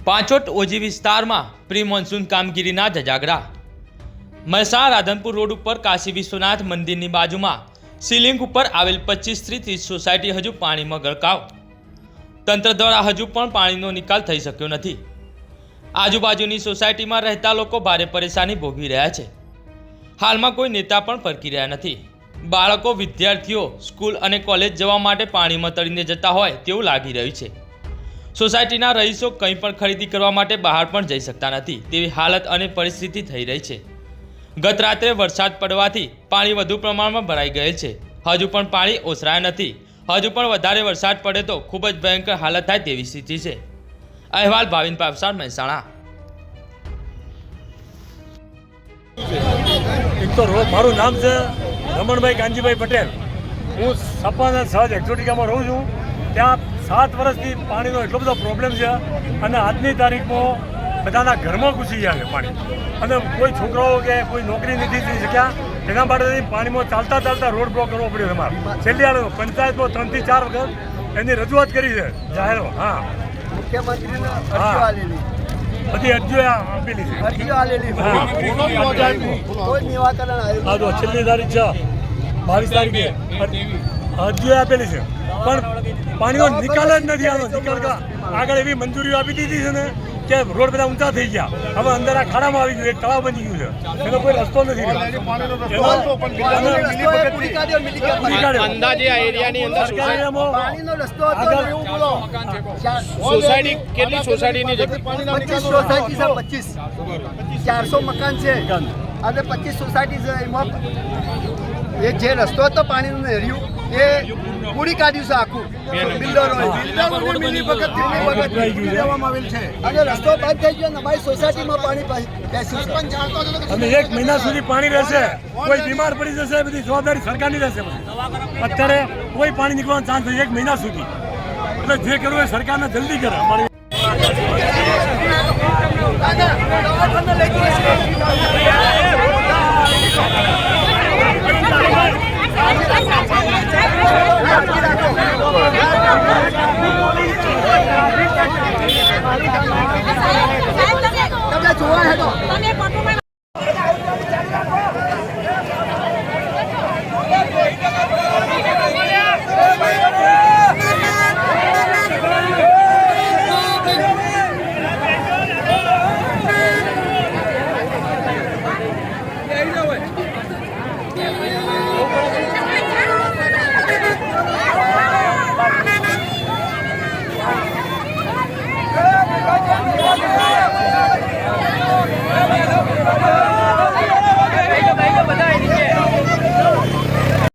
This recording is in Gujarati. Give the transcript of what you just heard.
પાંચોટ ઓજી વિસ્તારમાં પ્રી મોન્સૂન કામગીરીના ધજાગરા। મહેસાણા રાધનપુર રોડ ઉપર કાશી વિશ્વનાથ મંદિરની બાજુમાં સીલિંગ ઉપર આવેલ 25 થી 30 સોસાયટી હજુ પાણીમાં ગરકાવ। તંત્ર દ્વારા હજુ પણ પાણીનો નિકાલ થઈ શક્યો નથી। આજુબાજુની સોસાયટીમાં રહેતા લોકો ભારે પરેશાની ભોગવી રહ્યા છે। હાલમાં કોઈ નેતા પણ ફરકી રહ્યા નથી। બાળકો વિદ્યાર્થીઓ સ્કૂલ અને કોલેજ જવા માટે પાણીમાં તળીને જતા હોય તેવું લાગી રહ્યું છે। સોસાયટીના રહીશો કંઈ પણ ખરીદી કરવા માટે બહાર પણ જઈ શકતા નથી તેવી હાલત અને પરિસ્થિતિ થઈ રહી છે। ગત રાત્રે વરસાદ પડવાથી પાણી વધુ પ્રમાણમાં ભરાઈ ગયેલ છે। હજુ પણ પાણી ઓસરાયા નથી। હજુ પણ વધારે વરસાદ પડે તો ખૂબ જ ભયંકર હાલત થાય તેવી સ્થિતિ છે। અહેવાલ ભાવિન પાવસાર, મહેસાણા। એક તો મારું નામ છે રમણભાઈ કાનજીભાઈ પટેલ। હું સપન સહજ એક્ઝોટિકામાં રહું છું। ત્યાં 7 વર્ષથી પાણીનો એટલો બધો પ્રોબ્લેમ છે અને આજની તારીખમાં બધાના ઘરમાં ઘૂસી ગયા છે પાણી। અને કોઈ છોકરાઓ કે કોઈ નોકરી નથી થઈ શક્યા, એના માટે પાણીમાં ચાલતા ચાલતા રોડ બ્લોક કરવો પડ્યો અમારે। છેલ્લી હાલ પંચાયતમાં 3 થી 4 વખત એની રજૂઆત કરી છે જાહેરમાં। હા, મુખ્યમંત્રીને બધી અરજીઓ આપેલી છે। કોઈ નિરાકરણ આવ્યું હા, તો છેલ્લી તારીખ છે 22 તારીખે અરજીઓ આપેલી છે, પણ પાણીનો નિકાલ જ નથી આવતો। નિકાલ આગળ એવી મંજૂરીઓ આપી દીધી છે ને કે રોડ બધા ઊંચા થઈ ગયા। હવે અંદર આ ખાડામાં આવી ગયું, એક તળાવ બની ગયું છે, એનો કોઈ રસ્તો નથી રહ્યો। અંદાજે આ એરિયાની અંદર પાણીનો રસ્તો હતો એવું બોલો। સોસાયટી કેટલી સોસાયટીની જગ્યા? 25 સોસાયટી છે, 25 400 મકાન છે અને 25 સોસાયટી છે। એમાં એ જે રસ્તો હતો પાણીનું નહેર્યું એ પૂરી કાઢ્યું છે આખું બિલ્ડરોની મિલીભગતથી દેવામાં આવેલ છે અને રસ્તો બંધ થઈ ગયો। અમારી સોસાયટીમાં પાણી બેસ્યું છે અને 1 મહિના સુધી પાણી રહેશે। કોઈ બીમાર પડી જશે, બધી જવાબદારી સરકારની રહેશે। અત્યારે કોઈ પાણી નીકળવાનો ચાન્સ નથી 1 મહિના સુધી। એટલે જે કરવું એ સરકારને જલ્દી કરે। અમારી તમે જોવા હેડો